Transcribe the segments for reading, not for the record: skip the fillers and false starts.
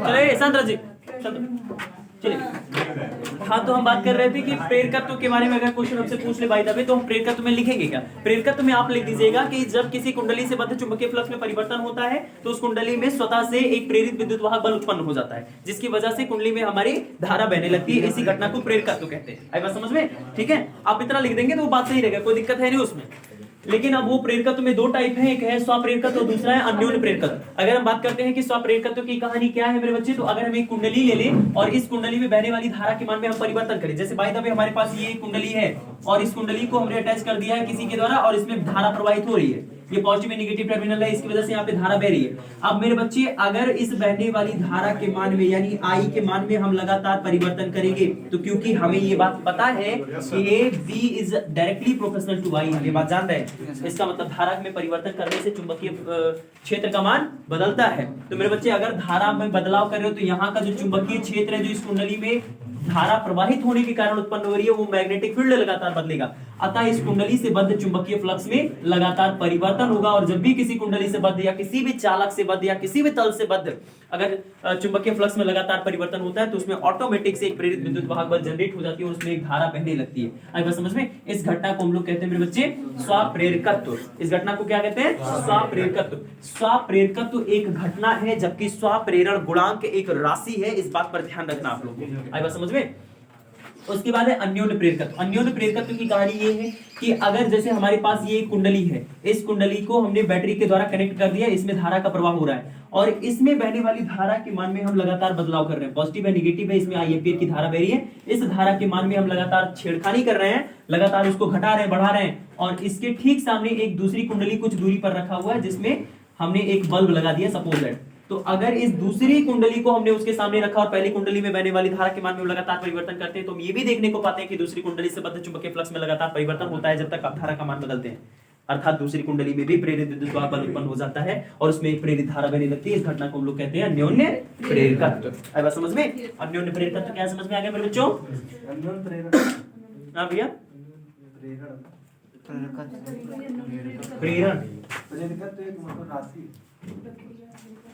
चलिए शांत जी, चलिए। हाँ, तो हम बात कर रहे थे कि प्रेरकत्व के बारे में अगर क्वेश्चन हमसे पूछ ले बाय द वे, तो हम प्रेरकत्व में लिखेंगे क्या? प्रेरकत्व में आप लिख दीजिएगा कि जब किसी कुंडली से बद्ध चुंबकीय फ्लक्स में परिवर्तन होता है तो उस कुंडली में स्वतः से एक प्रेरित विद्युत वाहक बल उत्पन्न हो जाता है, जिसकी वजह से कुंडली में हमारी धारा बहने लगती है। इसी घटना को प्रेरकत्व कहते हैं। आई बात समझ में? ठीक है, आप इतना लिख देंगे तो वो बात सही रहेगा, कोई दिक्कत है नहीं उसमें। लेकिन अब वो प्रेरकत्व में दो टाइप है, एक है स्वप्रेरकत्व और दूसरा है अन्योन्य प्रेरकत्व। अगर हम बात करते हैं कि स्वप्रेरकत्व की कहानी क्या है मेरे बच्चे, तो अगर हम एक कुंडली ले लें और इस कुंडली में बहने वाली धारा के मान में हम परिवर्तन करें, जैसे बाय द वे हमारे पास ये कुंडली है और इस कुंडली को हमने अटैच कर दिया है किसी के द्वारा और इसमें धारा प्रवाहित हो रही है, ये पॉजिटिव नेगेटिव टर्मिनल है, इसकी वजह से यहाँ पे धारा बह रही है। अब मेरे बच्चे अगर इस बहने वाली धारा के मान में यानी आई के मान में हम लगातार परिवर्तन करेंगे, तो क्योंकि हमें ये बात पता है कि A B is directly proportional to I, हम ये बात जान रहे हैं, इसका मतलब धारा में परिवर्तन करने से चुंबकीय क्षेत्र का मान बदलता है। तो मेरे बच्चे अगर धारा में बदलाव कर रहे हो तो यहाँ का जो चुंबकीय क्षेत्र है जो इस कुंडली में धारा प्रवाहित होने के कारण उत्पन्न हो रही है वो मैग्नेटिक फील्ड लगातार बदलेगा। अतः इस कुंडली से बद्ध चुंबकीय फ्लक्स में लगातार परिवर्तन होगा और जब भी किसी कुंडली से बद्ध या किसी भी चालक से बद्ध या किसी भी तल से बद्ध अगर चुंबकीय फ्लक्स में लगातार परिवर्तन होता है तो उसमें ऑटोमेटिक से एक प्रेरित विद्युत वाहक बल जनरेट हो जाती है और उसमें एक धारा बहने लगती है। आई बात समझ में? इस घटना को हम लोग कहते हैं मेरे बच्चे स्वप्रेरकत्व। इस घटना को क्या कहते हैं? स्वप्रेरकत्व। स्वप्रेरकत्व एक घटना है जबकि स्वप्रेरण गुणांक एक राशि है, इस बात पर ध्यान रखना आप लोग को। आई बात समझ में? उसके बाद है अन्योन्य प्रेरकत्व। अन्योन्य प्रेरकत्व की कहानी ये है कि अगर जैसे हमारे पास ये कुंडली है, इस कुंडली को हमने बैटरी के द्वारा कनेक्ट कर दिया, इसमें धारा का प्रवाह हो रहा है और इसमें बहने वाली धारा के मान में हम लगातार बदलाव कर रहे हैं, पॉजिटिव है निगेटिव है, इसमें आई एम्पीयर की धारा बह रही है, इस धारा के मान में हम लगातार छेड़खानी कर रहे हैं, लगातार उसको घटा रहे हैं बढ़ा रहे हैं और इसके ठीक सामने एक दूसरी कुंडली कुछ दूरी पर रखा हुआ है जिसमें हमने एक बल्ब लगा दिया सपोज दैट। तो अगर इस दूसरी कुंडली को हमने उसके सामने रखा और पहली कुंडली में बहने वाली धारा के मान में लगातार परिवर्तन करते हैं तो हम ये भी देखने को पाते हैं कि दूसरी कुंडली से बद्ध चुंबकीय फ्लक्स में लगातार परिवर्तन होता है जब तक आप धारा का मान बदलते हैं, अर्थात दूसरी कुंडली में भी प्रेरित विद्युत वाहक बल उत्पन्न हो जाता है और उसमें एक प्रेरित धारा बहने लगती है। इस घटना को हम लोग कहते हैं अन्योन्य प्रेरकत्व। आई बात समझ में? अन्योन्य प्रेरकत्व क्या समझ में आ गया मेरे बच्चों? हाँ भैया, प्रेरण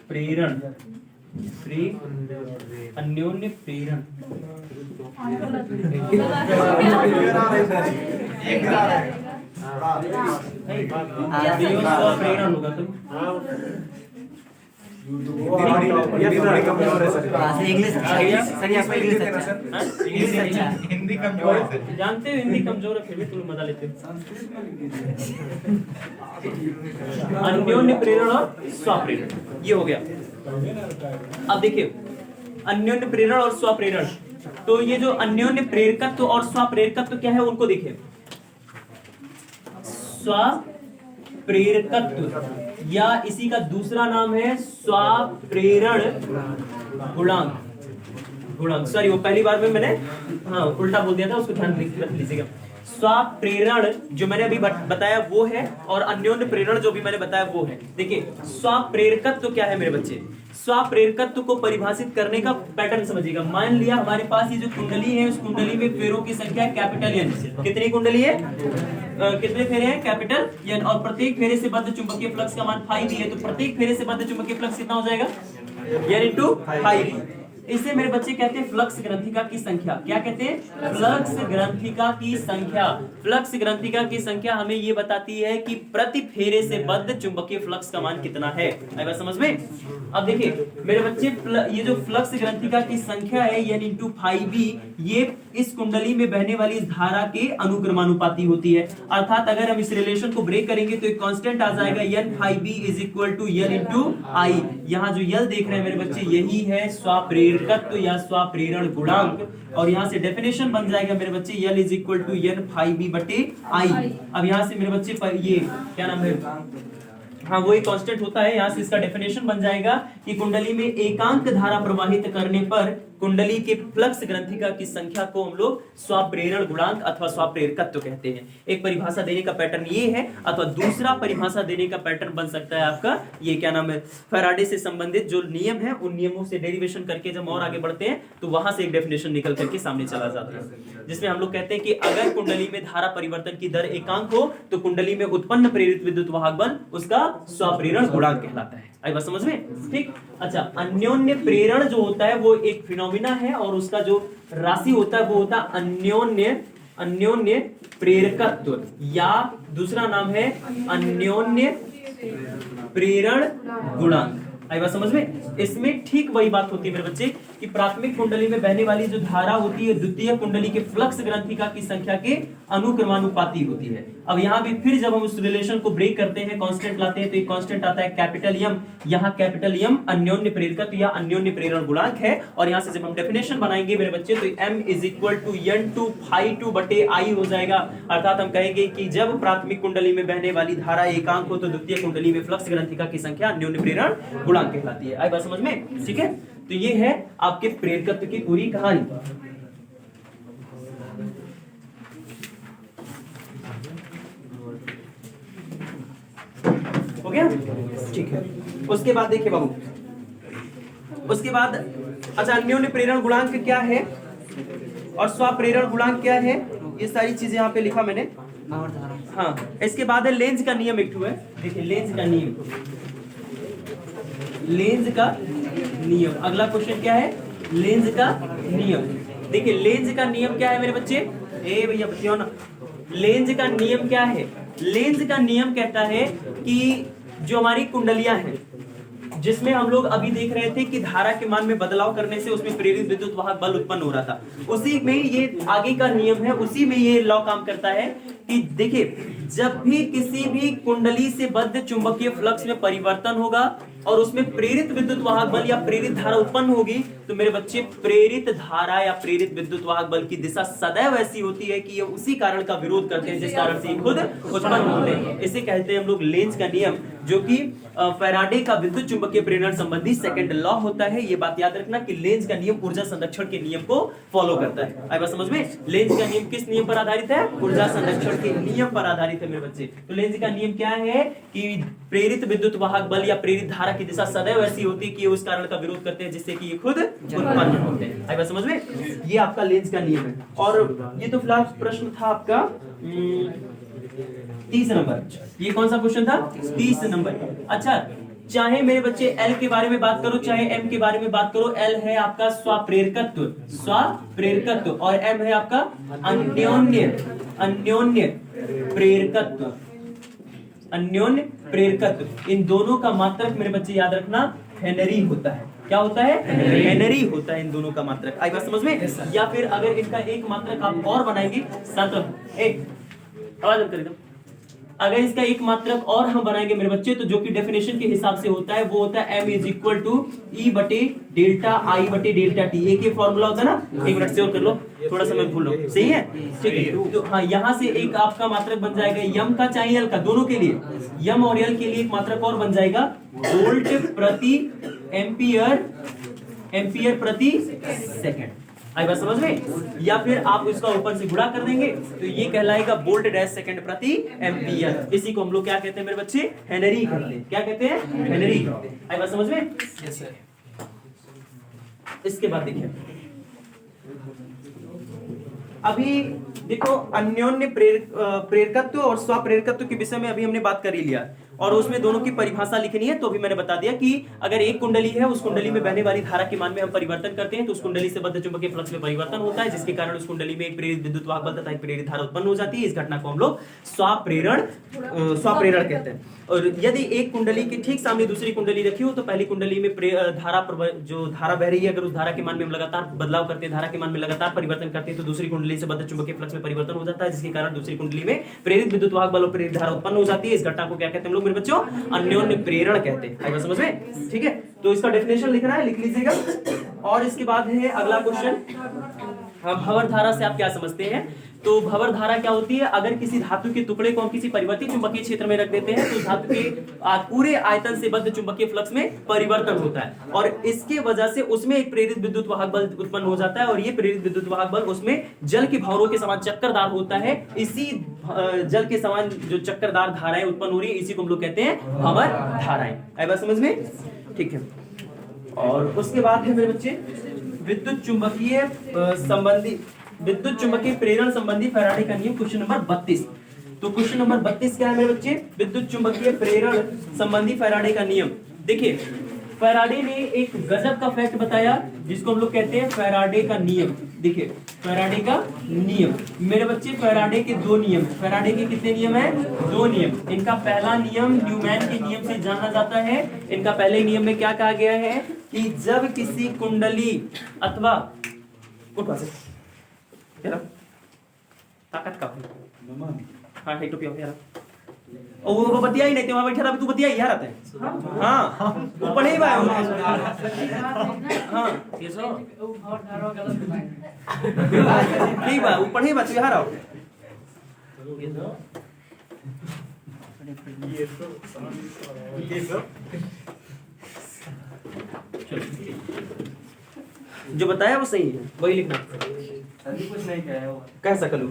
प्रेरण अन्योन्य प्रेरण प्रेरण होगा तो हिंदी कमजोर है, जानते हो हिंदी कमजोर है फिर भी तुम मजा लेते हो। अन्योन्य प्रेरण और स्वप्रेरण ये हो गया। अब देखिए अन्योन्य प्रेरण और स्वप्रेरण, तो ये जो अन्योन्य प्रेरकत्व और स्वप्रेरकत्व क्या है उनको देखिए। स्वप्रेरकत्व या इसी का दूसरा नाम है स्वप्रेरण गुणांक। सॉरी वो पहली बार में मैंने उल्टा बोल दिया था, उसको ध्यान रख लीजिएगा। स्वप्रेरण जो मैंने अभी बताया वो है और अन्योन्य प्रेरण जो भी मैंने बताया वो है। देखिए स्वप्रेरकत्व क्या है मेरे बच्चे? स्वप्रेरकत्व को परिभाषित करने का पैटर्न समझिएगा। मान लिया हमारे पास ये जो कुंडली है उस कुंडली में फेरों की संख्या कैपिटल एन। कितनी कुंडली है? कितने फेरे हैं? Capital N. और प्रत्येक फेरे से बद्ध चुंबकीय फ्लक्स का मान फाई भी है, तो प्रत्येक फेरे से बद्ध चुंबकीय फ्लक्स कितना हो जाएगा? N into phi. इसे मेरे बच्चे कहते हैं फ्लक्स ग्रंथिका की संख्या। क्या कहते हैं? फ्लक्स ग्रंथिका की संख्या। फ्लक्स ग्रंथिका की संख्या हमें ये बताती है कि प्रति फेरे से बद्ध चुंबकीय फ्लक्स का मान कितना है। आई बात समझ में? अब देखिए मेरे बच्चे ये जो फ्लक्स ग्रंथिका की संख्या है एन इंटू फाई बी, ये इस कुंडली में बहने वाली इस धारा के अनुक्रमानुपाती होती है। अर्थात अगर हम इस रिलेशन को ब्रेक करेंगे तो एक कांस्टेंट आ जाएगा N phi B is equal to N into I. यहाँ जो यल देख रहे हैं मेरे बच्चे यही है स्वप्रेरकत्व या स्वप्रेरण गुणांक और यहाँ से डेफिनेशन बन जाएगा मेरे बच्चे L is equal to N phi B बटे आई। अब यहाँ से मेरे बच्चे ये क्या नाम है, हाँ वो एक कांस्टेंट होता है, यहाँ से इसका डेफिनेशन बन जाएगा कि कुंडली में एकांक धारा प्रवाहित करने पर कुंडली के फ्लक्स ग्रंथिका की संख्या को हम लोग स्वप्रेरण गुणांक अथवा स्वप्रेरकत्व कहते हैं। एक परिभाषा देने का पैटर्न ये है, अथवा दूसरा परिभाषा देने का पैटर्न बन सकता है आपका ये क्या नाम है, फैराडे से संबंधित जो नियम है उन नियमों से डेरिवेशन करके जब और आगे बढ़ते हैं तो वहां से एक डेफिनेशन निकल करके सामने चला जाता है, जिसमें हम लोग कहते हैं कि अगर कुंडली में धारा परिवर्तन की दर एकांक हो तो कुंडली में उत्पन्न प्रेरित विद्युत वाहक बल उसका स्वप्रेरण गुणांक कहलाता है। आई बात समझ में? ठीक। अच्छा, अन्योन्य प्रेरण जो होता है वो एक फिनोमिना है और उसका जो राशि होता है वो होता है अन्योन्य प्रेरकत्व, या दूसरा नाम है अन्योन्य प्रेरण गुणांक। आई बात समझ में? इसमें ठीक वही बात होती है मेरे बच्चे कि प्राथमिक कुंडली में बहने वाली जो धारा होती है द्वितीय कुंडली के फ्लक्स ग्रंथिका की संख्या के अनुक्रमानुपाती होती है। अब यहाँ भी फिर जब हम उस रिलेशन को ब्रेक करते हैं, कांस्टेंट लाते हैं, तो एक कांस्टेंट आता है कैपिटल एम। यहाँ कैपिटल एम अन्योन्य प्रेरकत्व या अन्योन्य प्रेरण गुणांक है, और यहाँ से जब हम डेफिनेशन बनाएंगे मेरे बच्चे तो m is equal to n2 phi2 बटे I हो जाएगा। अर्थात हम कहेंगे कि जब प्राथमिक कुंडली में बहने वाली धारा एकांक हो तो द्वितीय कुंडली में फ्लक्स ग्रंथिका की संख्या अन्योन्य प्रेरण गुणांक कहलाती है। आई बात समझ में? ठीक है, तो ये है आपके प्रेरकत्व की पूरी कहानी। हो गया? ठीक है। उसके बाद देखिए बाबू, उसके बाद अच्छा अन्योन्य प्रेरण गुणांक क्या है और स्वप्रेरण गुणांक क्या है, ये सारी चीजें यहाँ पे लिखा मैंने। हाँ, इसके बाद है लेंज का नियम एक है। देखिए लेंज का नियम, लेंज का नियम। अगला क्वेश्चन क्या है? लेंज का नियम। देखिए लेंज का नियम क्या है मेरे बच्चे? ए भैया बच्चियों ना, लेंज का नियम क्या है? लेंज का नियम कहता है कि जो हमारी कुंडलियां हैं जिसमें हम लोग अभी देख रहे थे कि धारा के मान में बदलाव करने से उसमें प्रेरित विद्युत वाहक बल उत्पन्न हो रहा था, उसी में ये आगे का नियम है, उसी में ये लॉ काम करता है कि देखिए जब भी किसी भी कुंडली से बद्ध चुंबकीय फ्लक्स में परिवर्तन होगा और उसमें प्रेरित विद्युत वाहक बल या प्रेरित धारा उत्पन्न होगी तो मेरे बच्चे प्रेरित धारा या प्रेरित विद्युत वाहक बल की दिशा सदैव ऐसी होती है कि ये उसी कारण का विरोध करते हैं जिस कारण से खुद उत्पन्न होते हैं। इसे कहते हैं हम लोग लेंज का नियम, जो कि फैराडे का विद्युत चुंबकीय प्रेरण संबंधी सेकंड लॉ होता है। ये बात याद रखना कि लेंज का नियम ऊर्जा संरक्षण के नियम को फॉलो करता है। आई बात समझ में? लेंज का नियम किस नियम पर आधारित है? ऊर्जा संरक्षण के नियम पर आधारित है मेरे बच्चे। तो लेंज का नियम क्या है कि प्रेरित विद्युत वाहक बल या प्रेरित धारा की दिशा सदैव ऐसी होती है कि ये उस कारण का विरोध करते हैं जिससे कि ये खुद उत्पन्न होते हैं। आई बात समझ में? ये आपका लेंज का नियम है। और ये तो फिलहाल प्रश्न था आपका 30 नंबर। ये कौन सा क्वेश्चन था? 30 नंबर। अच्छा, चाहे मेरे बच्चे एल के बारे में बात करो चाहे एम के बारे में बात करो, एल है आपका स्वप्रेरकत्व, स्वप्रेरकत्व, और एम है आपका अन्योन्य प्रेरकत्व, अन्योन्य प्रेरकत्व। इन दोनों का मात्रक मेरे बच्चे याद रखना हेनरी होता है। क्या होता है? हेनरी होता है इन दोनों का मात्रक। आई बात समझ में? या फिर अगर इनका एक मात्रक आप और बनाएंगे, आवाज कर दो, अगर इसका एक मात्रक और हम बनाएंगे मेरे बच्चे तो जो कि डेफिनेशन के हिसाब से होता है वो होता है m इज इक्वल टू ई बटे डेल्टा आई बटे डेल्टा टी। एक ये फॉर्मूला होता है ना, एक मिनट से और कर लो, थोड़ा समय भूल लो, सही है? ठीक है। तो हाँ, यहाँ से एक आपका मात्रक बन जाएगा यम का चाहे एल का, दोनों के लिए, यम और एल के लिए एक मात्रक और बन जाएगा वोल्ट प्रति एम्पियर प्रति सेकंड। आई बात समझ में? या फिर आप इसका ऊपर से गुणा कर देंगे तो ये कहलाएगा वोल्ट डैश सेकंड प्रति एम्पियर। इसी को हम लोग क्या कहते हैं मेरे बच्चे? हेनरी कहते हैं। क्या कहते हैं? हेनरी कहते हैं। आई बात समझ में? Yes sir. इसके बाद देखिए, अभी देखो अन्योन्य प्रेरकत्व और स्वप्रेरकत्व के विषय में अभी हमने बात कर ही लिया और उसमें दोनों की परिभाषा लिखनी है। तो अभी मैंने बता दिया कि अगर एक कुंडली है, उस कुंडली में बहने वाली धारा के मान में हम परिवर्तन करते हैं तो उस कुंडली से बद्ध चुंबकीय फ्लक्स में परिवर्तन होता है, जिसके कारण उस कुंडली में एक प्रेरित विद्युत वाहक बल तथा एक प्रेरित धारा उत्पन्न हो जाती है। इस घटना को हम लोग स्वप्रेरण कहते हैं। और यदि एक कुंडली के ठीक सामने दूसरी कुंडली रखी हो तो पहली कुंडली में जो धारा बह रही है, अगर उस धारा के मान में हम लगातार बदलाव करते हैं, धारा के मान में लगातार परिवर्तन करते हैं तो दूसरी कुंडली से बद्ध चुंबकीय फ्लक्स में परिवर्तन हो जाता है, जिसके कारण दूसरी कुंडली में प्रेरित विद्युत वाहक बल और प्रेरित धारा उत्पन्न हो जाती है। इस घटना को क्या कहते हैं हम लोग मेरे बच्चों? अन्योन्य प्रेरण कहते हैं। आइए समझ में? ठीक है, तो इसका डेफिनेशन लिखना है, लिख लीजिएगा। और इसके बाद है अगला क्वेश्चन, भंवर धारा से आप क्या समझते हैं? तो भंवर धारा क्या होती है, अगर किसी धातु के टुकड़े को हम किसी परिवर्तित चुंबकीय क्षेत्र में रख देते हैं तो धातु के पूरे आयतन से बद्ध चुंबकीय फ्लक्स में परिवर्तन होता है और इसके वजह से उसमें एक प्रेरित विद्युत वाहक बल उत्पन्न हो जाता है और ये प्रेरित विद्युत वाहक बल उसमें जल के भंवरों के समान चक्करदार होता है। इसी जल के समान जो चक्करदार धाराएं उत्पन्न हो रही है इसी को हम लोग कहते हैं भंवर धाराएं। आई बात समझ में? ठीक है। और उसके बाद है मेरे बच्चे विद्युत चुंबकीय प्रेरण संबंधी फैराडे का नियम, क्वेश्चन नंबर 32। तो क्वेश्चन नंबर 32 क्या है मेरे बच्चे? विद्युत चुंबकीय प्रेरण संबंधी फैराडे का नियम। देखिए फैराडे ने एक गजब का फैक्ट बताया जिसको हम लोग कहते हैं फैराडे का नियम। देखिए फैराडे का नियम मेरे बच्चे, फैराडे के दो नियम, फैराडे के कितने नियम है? दो नियम। इनका पहला नियम न्यूमैन के नियम से जाना जाता है। इनका पहले नियम में क्या कहा गया है कि जब किसी कुंडली अथवा ताकत का हाँ है टोपी यार वो बतिया ही नहीं, वहां बैठा था, तू बतिया ही यार आते हैं। हाँ वो पढ़े ही भाई। हाँ ये सो ठीक बा, वो पढ़े ही बा, तू यहाँ आओ। जो बताया वो सही है, वही लिखना। कुछ नहीं कह सकलू।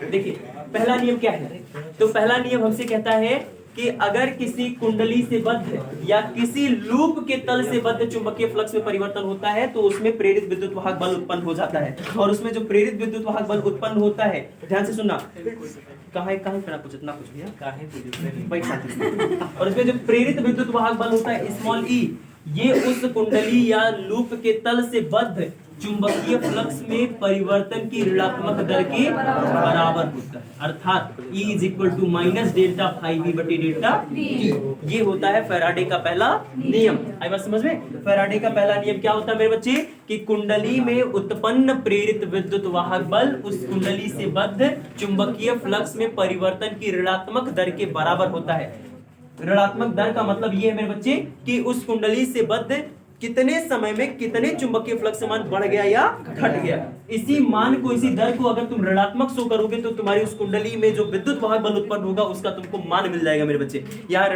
देखिए पहला नियम क्या है? तो पहला नियम हमसे कहता है कि अगर किसी कुंडली से बद्ध या किसी लूप के तल से बद्ध चुंबकीय फ्लक्स में परिवर्तन होता है तो उसमें प्रेरित विद्युत वाहक बल उत्पन्न हो जाता है। और उसमें जो प्रेरित विद्युत वाहक बल उत्पन्न होता है, ध्यान से सुनना, कुछ इतना कुछ भैया और इसमें जो प्रेरित विद्युत वाहक बल होता है स्मॉल ई, ये उस कुंडली या लूप के तल से बद्ध चुंबकीय फ्लक्स में परिवर्तन की ऋणात्मक दर के बराबर होता है, अर्थात E is equal to minus delta phi V बटे डेल्टा T। ये होता है फैराडे का पहला नियम। आई बात समझ में? फैराडे का पहला नियम क्या होता है मेरे बच्चे कि कुंडली में उत्पन्न प्रेरित विद्युत वाहक बल उस कुंडली से बद्ध चुंबकीय फ्लक्स में परिवर्तन की ऋणात्मक दर के बराबर होता है। ऋणात्मक दर का मतलब ये है मेरे बच्चे कि उस कुंडली से बद्ध कितने समय में कितने चुंबकीय फ्लक्स मान बढ़ गया या घट गया, इसी मान को, इसी दर को अगर तुम ऋणात्मक शो करोगे तो तुम्हारी उस कुंडली में जो विद्युत वाहक बल उत्पन्न होगा उसका तुमको मान मिल जाएगा मेरे बच्चे। यहाँ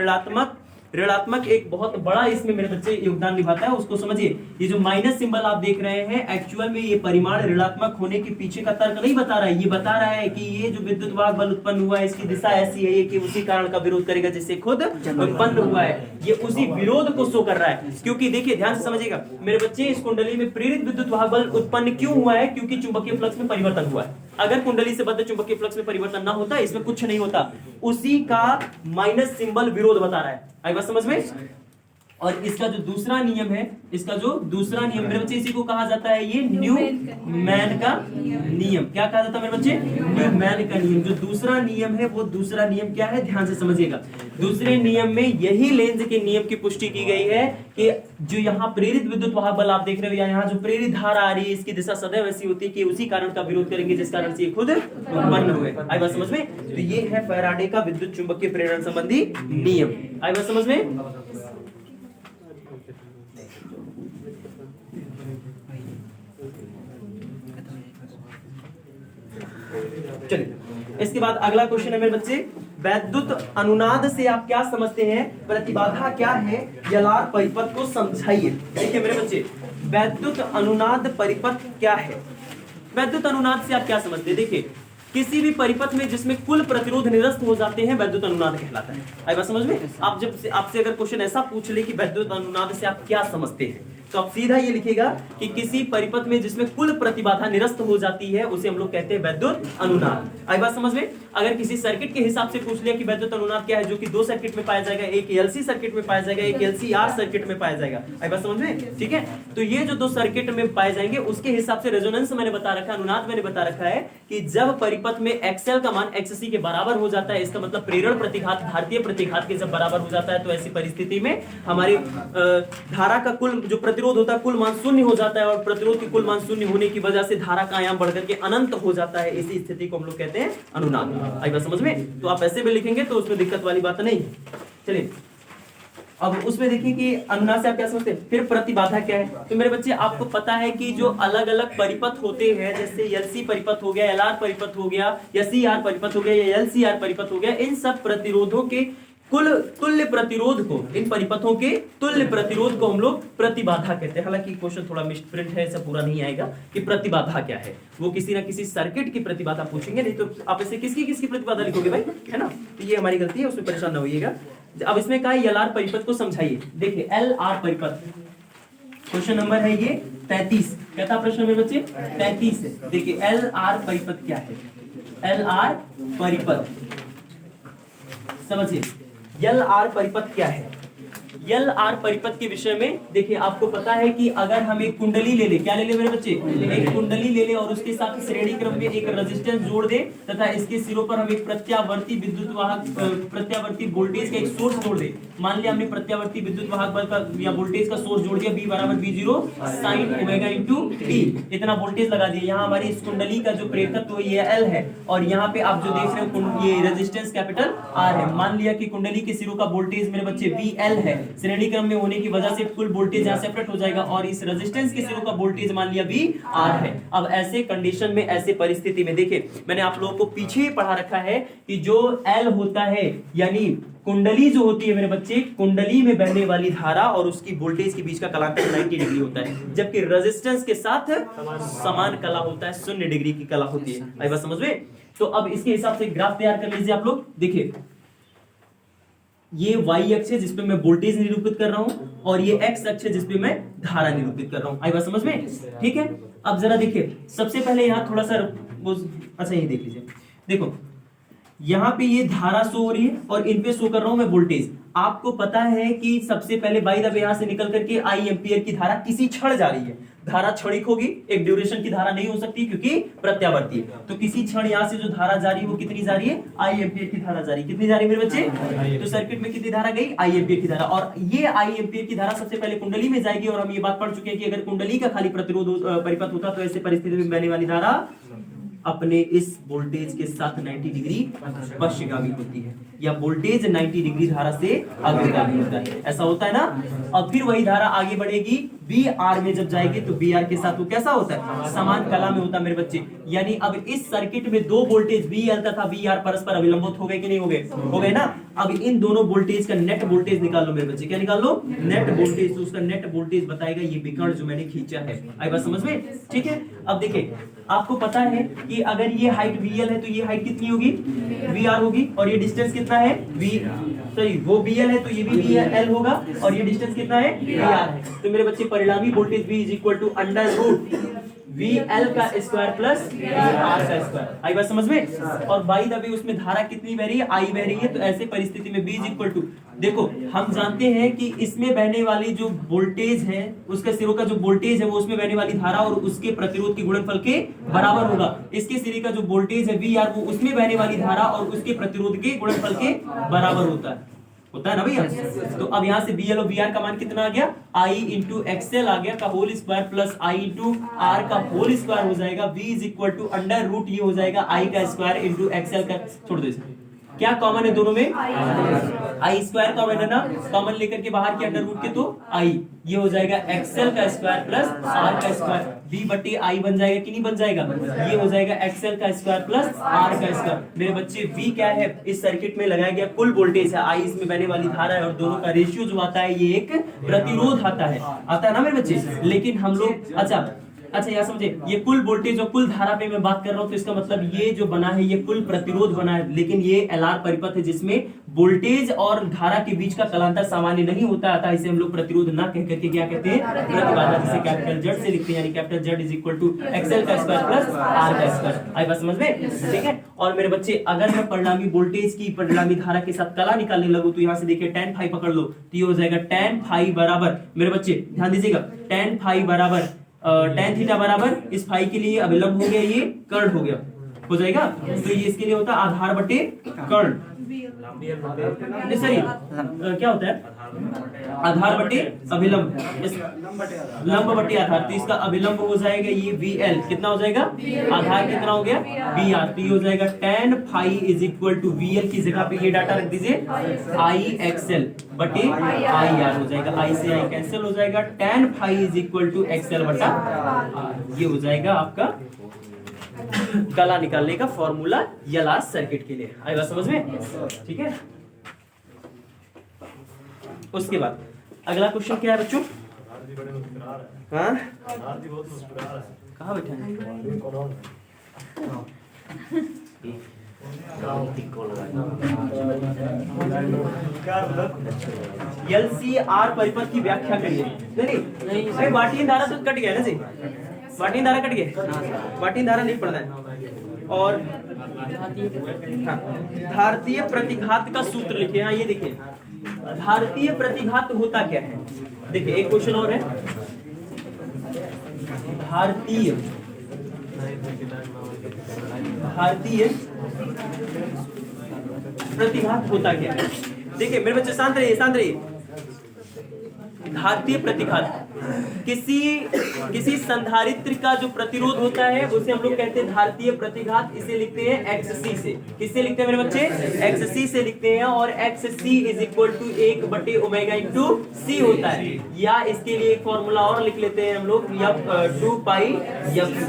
ऋणात्मक एक बहुत बड़ा इसमें मेरे बच्चे योगदान निभाता है, उसको समझिए। ये जो माइनस सिंबल आप देख रहे हैं एक्चुअल में ये परिमाण ऋणात्मक होने के पीछे का तर्क नहीं बता रहा है, ये बता रहा है कि ये जो विद्युत वाहक बल उत्पन्न हुआ है इसकी दिशा ऐसी है कि उसी कारण का विरोध करेगा जिससे खुद उत्पन्न हुआ है, ये उसी विरोध को शो कर रहा है। क्योंकि देखिए ध्यान से समझिएगा मेरे बच्चे, इस कुंडली में प्रेरित विद्युत वाहक बल उत्पन्न क्यों हुआ है? क्योंकि चुंबकीय फ्लक्स में परिवर्तन हुआ है। अगर कुंडली से बद्ध चुंबकीय फ्लक्स में परिवर्तन ना होता इसमें कुछ नहीं होता, उसी का माइनस सिंबल विरोध बता रहा है। आई बात समझ में? और इसका जो दूसरा नियम है, इसका जो दूसरा नियम मेरे बच्चे, इसी को कहा जाता है ये न्यूमैन का नियम। क्या कहा जाता है मेरे बच्चे? न्यूमैन का नियम। जो दूसरा नियम है वो दूसरा नियम क्या है? ध्यान से समझिएगा। दूसरे नियम में यही लेंज के नियम की पुष्टि की गई है कि जो यहाँ प्रेरित विद्युत वाहक बल आप देख रहे हो या यहाँ जो प्रेरित धारा आ रही है इसकी दिशा सदैव ऐसी होती है कि उसी कारण का विरोध करेंगे जिस कारण से ये खुद उत्पन्न हुए। आई बात समझ में? तो ये है फैराडे का विद्युत चुंबकीय प्रेरण संबंधी नियम। आई बात समझ में? चलिए इसके बाद अगला क्वेश्चन है मेरे बच्चे, वैद्युत अनुनाद से आप क्या समझते हैं? प्रतिबाधा क्या है? यलार परिपथ को समझाइए। देखिए मेरे बच्चे, वैद्युत अनुनाद परिपथ क्या है? वैद्युत अनुनाद से आप क्या समझते हैं? देखिए किसी भी परिपथ में जिसमें कुल प्रतिरोध निरस्त हो जाते हैं वैद्युत अनुनाद कहलाता है। आई बात समझ में? आप जब आपसे अगर क्वेश्चन ऐसा पूछ ले कि वैद्युत अनुनाद से आप क्या समझते हैं तो आप सीधा ये लिखेगा कि किसी परिपथ में जिसमें कुल प्रतिबाधा निरस्त हो जाती है उसे हम लोग कहते हैं वैद्युत अनुनाद। आई बात समझ में? अगर किसी सर्किट के हिसाब से पूछ लिया कि वैद्युत अनुनाद क्या है, जो कि दो सर्किट में पाया जाएगा, एक एलसी सर्किट में पाया जाएगा, एक एलसीआर सर्किट में पाया जाएगा। आई बात समझ में? ठीक है, तो ये जो दो सर्किट में पाए जाएंगे उसके हिसाब से रेजोनेंस मैंने बता रखा है, अनुनाद मैंने बता रखा है कि जब परिपथ में एक्सएल का मान एक्ससी के बराबर हो जाता है, इसका मतलब प्रेरण प्रतिघात भारतीय प्रतिघात के जब बराबर हो जाता है, तो ऐसी परिस्थिति में हमारी धारा का कुल जो प्रतिरोध होता है कुल मान शून्य हो जाता है और प्रतिरोध की कुल मान शून्य होने की वजह से धारा का आयाम बढ़कर के अनंत हो जाता है। इसी स्थिति को हम लोग कहते हैं अनुनाद। आई बात समझ में? तो आप ऐसे भी लिखेंगे तो उसमें दिक्कत वाली बात नहीं। चलिए अब उसमें देखिए कि अनुनाद से आप क्या समझते हैं। फिर प्रतिबाधा क्या है, तो मेरे बच्चे आपको पता है कि जो अलग अलग परिपथ होते हैं, जैसे एलसी परिपथ हो गया, एलआर परिपथ हो गया, या सीआर परिपथ हो गया, या एलसीआर परिपथ हो गया, इन सब प्रतिरोधों के कुल तुल्य प्रतिरोध को, इन परिपथों के तुल्य प्रतिरोध को हम लोग प्रतिबाधा कहते हैं। हालांकि क्वेश्चन थोड़ा मिसप्रिंट है, ऐसा पूरा नहीं आएगा कि प्रतिबाधा क्या है, वो किसी ना किसी सर्किट की प्रतिबाधा पूछेंगे, नहीं तो आप इसे किसकी किसकी प्रतिबाधा लिखोगे भाई, है ना। तो ये हमारी गलती है, उसमें परेशान न होइएगा। अब इसमें कहा है एलआर परिपथ को समझाइए। देखिए एलआर परिपथ, क्वेश्चन नंबर है ये 33, क्या था प्रश्न में बच्चे, 33 है। देखिए एलआर परिपथ क्या है, एलआर परिपथ समझिए। एलआर परिपथ क्या है, एलआर परिपथ के विषय में देखिए आपको पता है कि अगर हम एक कुंडली ले ले, क्या ले ले मेरे बच्चे, एक कुंडली ले ले और उसके साथ श्रेणी क्रम में एक रेजिस्टेंस जोड़ दे तथा इसके सिरों पर हम एक प्रत्यावर्ती विद्युत वाहक प्रत्यावर्ती वोल्टेज का एक सोर्स जोड़ दे। मान लिया हमने प्रत्यावर्ती विद्युत वाहक बल का या वोल्टेज का सोर्स जोड़ दिया, V बराबर V0 sin omega into t, इतना वोल्टेज लगा दिया। यहाँ हमारी इस कुंडली का जो प्रेरकत्व ये L है और यहाँ पे आप जो देख रहे हो ये रेजिस्टेंस कैपिटल R है। मान लिया कि कुंडली के सिरों का वोल्टेज मेरे बच्चे VL है, श्रेणी क्रम में होने की वजह से कुल वोल्टेज यहाँ सेपरेट हो जाएगा और इस रेजिस्टेंस के सिरों का वोल्टेज मान लिया VR है। अब ऐसे कंडीशन में, ऐसे परिस्थिति में देखिए मैंने आप लोगों को पीछे ही पढ़ा रखा है कि जो L होता है यानी कुंडली जो होती है मेरे बच्चे, कुंडली में बहने वाली धारा और उसकी वोल्टेज के बीच का कलांतर 90 डिग्री होता है, जबकि रेजिस्टेंस के साथ समान कला होता है, 0 डिग्री की कला होती है। आई बात समझ में। तो अब इसके हिसाब से ग्राफ तैयार कर लीजिए आप लोग। देखिए ये y अक्ष है जिसपे मैं वोल्टेज निरूपित कर रहा हूं और ये x अक्ष है जिसपे मैं धारा निरूपित कर रहा हूं। आई बात समझ में, ठीक है। अब जरा देखिए सबसे पहले यहाँ थोड़ा सा अच्छा ये देख लीजिए, देखो यहाँ पे ये धारा शो हो रही है और इन पे शो कर रहा हूं मैं वोल्टेज। आपको पता है कि सबसे पहले बाय द वे यहाँ से निकल करके आई एम्पियर की धारा किसी क्षण जा रही है, धारा क्षणिक होगी, एक ड्यूरेशन की धारा नहीं हो सकती क्योंकि प्रत्यावर्ती है। तो किसी क्षण यहाँ से जो धारा जा रही है वो कितनी जा रही है, आई एम्पियर की धारा जा रही है। कितनी जा रही है मेरे बच्चे, तो सर्किट में कितनी धारा गई, आई एम्पियर की धारा। और ये आई एम्पियर की धारा सबसे पहले कुंडली में जाएगी और हम ये बात पढ़ चुके हैं कि अगर कुंडली का खाली प्रतिरोध परिपथ होता तो ऐसे परिस्थिति में बहने वाली धारा अपने इस वोल्टेज के साथ 90 डिग्री पश्चिमगामी होती है, या वोल्टेज 90 डिग्री धारा से अग्रगामी होता है, ऐसा होता है ना। अब फिर वही धारा आगे बढ़ेगी VR में जब जाएगी तो VR के साथ वो कैसा होता है, समान कला में होता है मेरे बच्चे। यानी अब इस सर्किट में दो वोल्टेज VL तथा VR परस्पर अभिलंबित हो गए कि नहीं हो गए, हो गए ना। अब इन दोनों वोल्टेज का नेट वोल्टेज निकाल लो मेरे बच्चे, क्या निकाल लो, नेट वोल्टेज। तो उसका नेट वोल्टेज बताएगा ये विकर्ण जो मैंने खींचा है। आई बात समझ में, ठीक है। अब देखिए आपको पता है कि अगर ये हाइट VL है तो ये हाइट कितनी होगी, VR होगी, और ये डिस्टेंस कितना है, सॉरी वो BL है तो ये भी BL होगा, और ये डिस्टेंस कितना है, VR है। तो मेरे बच्चे परिणामी voltage V is equal to under root VL का स्क्वायर प्लस VR का स्क्वायर। आई बात समझ में। और बाय द वे उसमें धारा कितनी बह रही है, I बह रही है। तो ऐसे परिस्थिति में V इज इक्वल टू, देखो हम जानते हैं कि इसमें बहने वाली जो वोल्टेज है उसके सिरों का जो वोल्टेज है वो उसमें बहने वाली धारा और उसके प्रतिरोध के गुणनफल के बराबर होगा। इसके सिरे का जो वोल्टेज है VR वो उसमें बहने वाली धारा और उसके प्रतिरोध के गुणनफल के बराबर होता है ना भैया। तो अब यहाँ से BL और VR का मान कितना आ गया, I इंटू XL आ गया का whole square plus I into R का होल स्क्वायर हो जाएगा। V is equal to under root ये हो जाएगा I का स्क्वायर इंटू XL का, छोड़ दो इसे, क्या कॉमन है दोनों में, आई स्क्वायर कॉमन है ना, कॉमन लेकर के बाहर के अंडर रूट के तो I, ये हो जाएगा XL का स्क्वायर प्लस R का स्क्वायर। V बटे I बन जाएगा कि नहीं बन जाएगा, ये हो जाएगा XL का स्क्वायर प्लस R का स्क्वायर। मेरे बच्चे V क्या है, इस सर्किट में लगाया गया कुल वोल्टेज है, I इसमें बहने वाली धारा है, और दोनों का रेशियो जो आता है ये एक प्रतिरोध आता है ना मेरे बच्चे। लेकिन हम लोग अच्छा यार समझे, ये कुल वोल्टेज और कुल धारा पे मैं बात कर रहा हूँ, तो इसका मतलब ये जो बना है ये कुल प्रतिरोध बना है। लेकिन ये LR परिपथ है जिसमें वोल्टेज और धारा के बीच का कलांतर सामान्य नहीं होता आता, इसे हम लोग प्रतिरोध ना कह करके क्या कहते हैं, प्रतिबाधा, जिसे कैपिटल Z से लिखते हैं, यानी capital Z is equal to XL का स्क्वायर प्लस R का स्क्वायर। आई बात समझ में, ठीक है। और मेरे बच्चे अगर मैं परिणामी वोल्टेज की परिणामी धारा के साथ कला निकालने लगूं तो यहाँ से देखिए tan फाई पकड़ लो, तो ये हो जाएगा tan फाई बराबर, मेरे बच्चे ध्यान दीजिएगा, tan फाई बराबर tan थीटा बराबर इस फाई के लिए अभिलंब हो गया, ये कर्ण हो गया, हो जाएगा। तो ये इसके लिए होता है आधार बटे कर्ण, नहीं सॉरी क्या होता है, आधार बटे अभिलंब, लंब बटे आधार, तो इसका अभिलंब हो जाएगा ये VL, कितना हो जाएगा, आधार कितना हो गया BR, तो ये हो जाएगा tan phi is equal to VL की जगह पे ये डाटा रख दीजिए IXL बटे IR हो जाएगा, I से I कैंसिल हो जाएगा, tan phi is equal to XL बटा R, ये हो जाएगा आपका कला निकालने का फॉर्मूला यलास सर्किट के लिए। आएगा समझ में, ठीक है। उसके बाद अगला क्वेश्चन क्या है बच्चों, हाँ कहाँ बैठे हैं, LCR परिपथ की व्याख्या करिए। नहीं भाई वाटिन धारा तो कट गया ना जी, वाटिन धारा कट गया, वाटिन धारा नहीं पढ़ना है। और धारतीय प्रतिघात का सूत्र लिखिए। हाँ ये देखिए धारतीय प्रतिघात होता क्या है, देखिए एक क्वेश्चन और है, भारतीय प्रतिघात होता क्या है। देखिए मेरे बच्चे शांत रहिए, शांत रहिए। भारतीय प्रतिघात किसी संधारित्र का जो प्रतिरोध होता है उसे हम लोग कहते हैं भारतीय प्रतिघात, इसे लिखते हैं XC से। किससे लिखते हैं मेरे बच्चे, XC से लिखते हैं, और XC इज इक्वल टू 1/ओमेगा इंटू C होता है, या इसके लिए एक फॉर्मूला और लिख लेते हैं हम लोग 2πFC।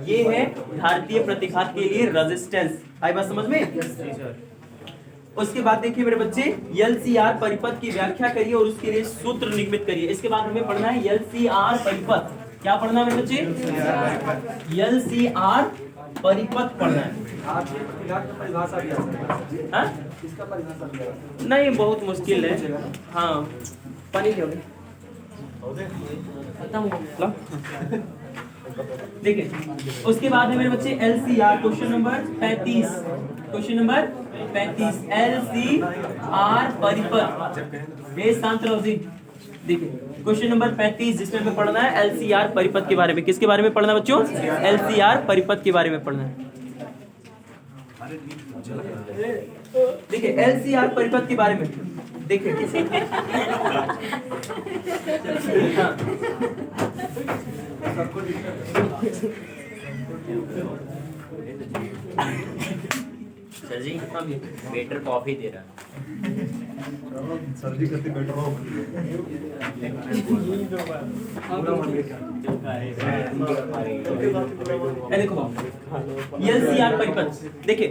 ये है भारतीय प्रतिघात के लिए रेजिस्टेंस। आई बात समझ में। उसके बाद देखिए मेरे बच्चे LCR परिपथ की व्याख्या करिए और उसके लिए सूत्र निगमित करिए। इसके बाद हमें पढ़ना है LCR परिपथ। क्या पढ़ना है मेरे बच्चे, LCR परिपथ पढ़ना है। नहीं बहुत मुश्किल है, हाँ पानी क्या देखिए। उसके बाद है मेरे बच्चे LCR question number 35, question number 35 LCR परिपथ। देखिए क्वेश्चन नंबर 35 जिसमें हमें पढ़ना है LCR परिपथ के बारे में। किसके बारे में पढ़ना बच्चों, LCR परिपथ के बारे में पढ़ना है। देखिए LCR परिपथ के बारे में देखिए सर जी वेटर कॉफी दे रहा सर्दी करते बेटर हो देखो LCR परिपथ। देखिए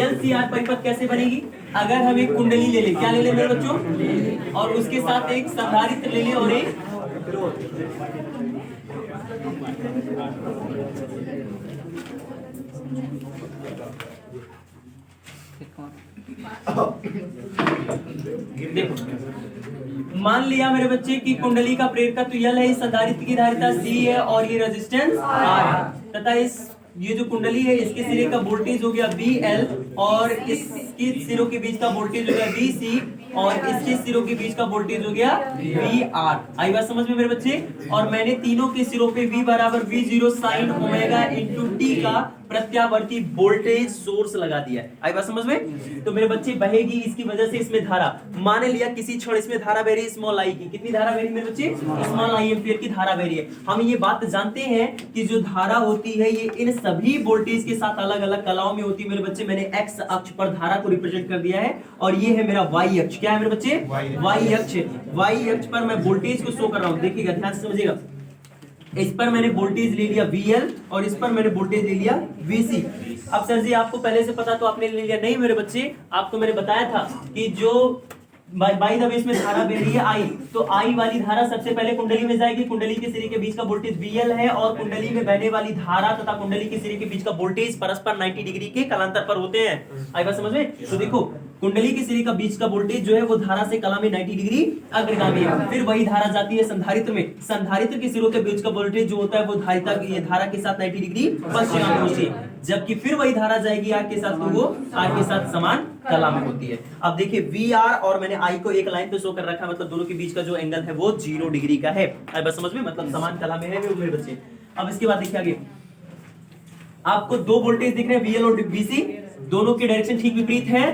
LCR परिपथ कैसे बनेगी, अगर हम एक कुंडली ले लें, क्या ले लें मेरे बच्चों, और उसके साथ एक संधारित्र ले लें और एक देखो मान लिया मेरे बच्चे कि कुंडली का प्रेरकत्व L है, इस संधारित्र की धारिता C है और ये रेजिस्टेंस R है, तथा ये जो कुंडली है इसके सिरे का वोल्टेज हो गया VL और इसके सिरों के बीच का वोल्टेज हो गया VC और इसके सिरों के बीच का वोल्टेज हो गया VR। आई बात समझ में मेरे बच्चे। और मैंने तीनों के सिरों पे V बराबर V0 sin omega into T का प्रत्यावर्ती वोल्टेज सोर्स लगा दिया है। आई बात समझ में। तो मेरे बच्चे बहेगी इसकी वजह से इसमें धारा, मान लिया किसी क्षण इसमें धारा बह रही है स्मॉल आई की, कितनी धारा बह रही है मेरे बच्चे, स्मॉल आई एम्पियर की धारा बह रही है। हम ये बात जानते हैं कि जो धारा होती है ये इन सभी वोल्टेज के साथ अलग अलग कलाओं में होती है मेरे बच्चे। मैंने एक्स अक्ष पर धारा को रिप्रेजेंट कर दिया है और ये है मेरा वाई अक्ष। क्या है मेरे बच्चे, वाई अक्ष। वाई अक्ष पर मैं वोल्टेज को शो कर रहा हूं, देखिएगा ध्यान से समझिएगा। इस पर मैंने वोल्टेज ले लिया VL और इस पर मैंने वोल्टेज ले लिया VC। अब सर जी आपको पहले से पता तो आपने ले लिया, नहीं मेरे बच्चे आपको मैंने बताया था कि जो बाई द वे इसमें धारा बह रही है I, तो I वाली धारा सबसे पहले कुंडली में जाएगी। कुंडली के सिरे के बीच का वोल्टेज VL है और कुंडली में बहने वाली धारा तथा कुंडली के सिरे के बीच का वोल्टेज परस्पर 90 डिग्री के कालांतर पर होते हैं। आई बात समझ में। तो देखो कुंडली के सिरे का बीच का वोल्टेज जो है वो धारा से कला में 90 डिग्री अग्रगामी है। फिर वही धारा जाती है संधारित्र में, संधारित्र के सिरों के बीच का वोल्टेज जो होता है वो धारा के साथ 90 डिग्री पश्चिमांश होती है, जबकि फिर वही धारा जाएगी आर के साथ, तो वो आर के साथ समान कला में होती है। अब देखिए VR और मैंने I को एक लाइन पे शो कर रखा, मतलब दोनों के बीच का जो एंगल है वो 0 डिग्री का है। बस समझ में, मतलब समान कला में है वो मेरे बच्चे। अब इसके बाद देखिए आगे, आपको दो वोल्टेज दिख रहे हैं VL और VC, दोनों की डायरेक्शन ठीक विपरीत है,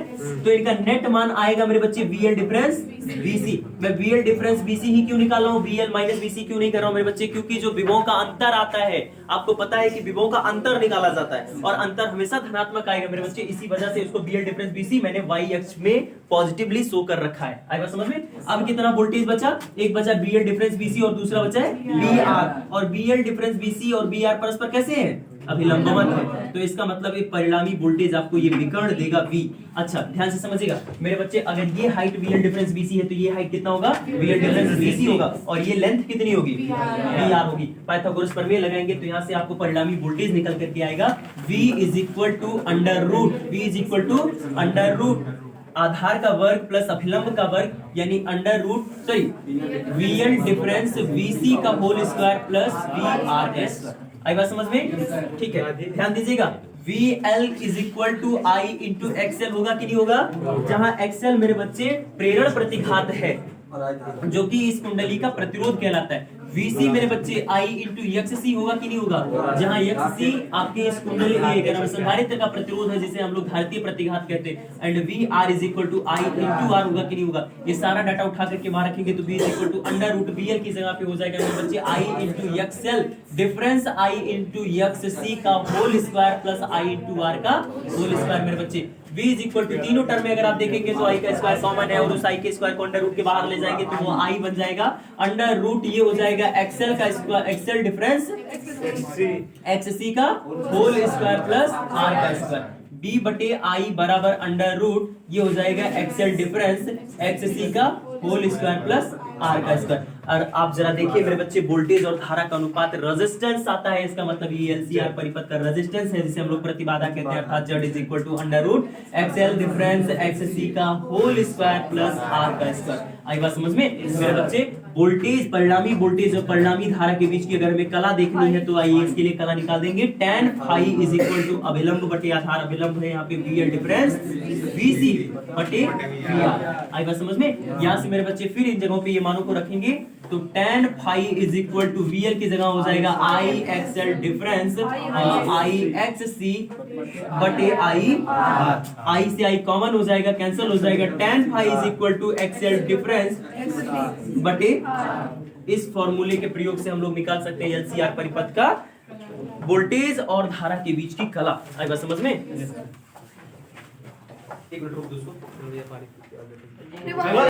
तो इनका नेट मान आएगा मेरे बच्चे VL डिफरेंस VC। मैं VL डिफरेंस VC ही क्यों निकाल रहा हूं, VL माइनस VC क्यों नहीं कर रहा हूं मेरे बच्चे, क्योंकि जो विभवों का अंतर आता है, आपको पता है कि विभवों का अंतर निकाला जाता है और अंतर हमेशा धनात्मक आएगा मेरे बच्चे, इसी वजह से इसको VL डिफरेंस VC मैंने y अक्ष में पॉजिटिवली शो कर रखा है। आई बात समझ में? अब कितना वोल्टेज बचा, एक बचा VL डिफरेंस VC और दूसरा बचा है VR, और VL डिफरेंस VC और VR परस्पर कैसे है, अभिलंबवत है, तो इसका मतलब एक परिणामी वोल्टेज आपको ये विकर्ण देगा V। अच्छा ध्यान से समझिएगा मेरे बच्चे, अगर ये हाइट VL डिफरेंस VC है तो ये हाइट कितना होगा, VL डिफरेंस VC होगा, और ये लेंथ कितनी होगी, VR होगी। पाइथागोरस प्रमेय लगाएंगे तो यहाँ से आपको परिणामी वोल्टेज निकल करके आएगा V is equal to under root, V is equal to under root आधार का वर्ग प्लस अभिलंब का वर्ग, यानी under root sorry VL difference VC का होल स्क्वायर प्लस VRS। आई बात समझ में? ठीक है, ध्यान दीजिएगा, VL is equal to I into XL होगा कि नहीं होगा, जहां XL मेरे बच्चे प्रेरण प्रतिघात है, जो कि इस कुंडली का प्रतिरोध कहलाता है। VC मेरे बच्चे I इंटू XC होगा कि नहीं होगा, जहां XC आपके इस कुंडली संधारित्र का प्रतिरोध है, जिसे हम लोग धारितीय प्रतिघात कहते हैं। And VR is equal to I into R होगा कि नहीं होगा, ये सारा डाटा उठा करके वहां रखेंगे तो V is equal to under root VL की जगह पे हो जाएगा मेरे बच्चे I into XL difference I into XC का whole square plus I into R का होल स्क्वायर मेरे बच्चे। V इज इक्वल टू तीनों टर्म में अगर आप देखेंगे तो I का स्क्वायर कॉमन है और उस I के स्क्वायर को अंडर रूट के बाहर ले जाएंगे तो वो I बन जाएगा अंडर रूट, ये हो जाएगा XL का स्क्वायर, XL डिफरेंस XC का होल स्क्वायर प्लस R का स्क्वायर। B बटे I बराबर अंडर रूट, ये हो जाएगा XL डिफरेंस XC का होल स्क्वायर प्लस R का स्क्वायर। और आप जरा देखिए मेरे बच्चे, वोल्टेज और धारा का अनुपात रेजिस्टेंस आता है, इसका मतलब ये LCR परिपथ का रेजिस्टेंस है, जिसे हम लोग प्रतिबाधा कहते हैं, अर्थात Z is equal to under root XL difference XC का होल स्क्वायर प्लस R का स्क्वायर। आई बात समझ में मेरे बच्चे? वोल्टेज, परिणामी वोल्टेज और परिणामी धारा के बीच की अगर हमें कला देखनी है तो आइए इसके लिए कला निकाल देंगे। tan phi is equal to अभिलंब बटे आधार, अभिलंब है यहाँ पे VL डिफरेंस VC बटे VR। आई बात समझ में? यहाँ से मेरे बच्चे फिर इन जगहों पे ये मानों को रखेंगे तो tan phi is equal to VL की जगह हो जाएगा I XL difference I XC बटे I से I कॉमन हो जाएगा, कैंसिल हो जाएगा, tan phi is equal to XL difference बटे, इस फॉर्मूले के प्रयोग से हम लोग निकाल सकते हैं LCR परिपथ का वोल्टेज और धारा के बीच की कला। आई बात समझ में? एक मिनट रुक दोस्तों।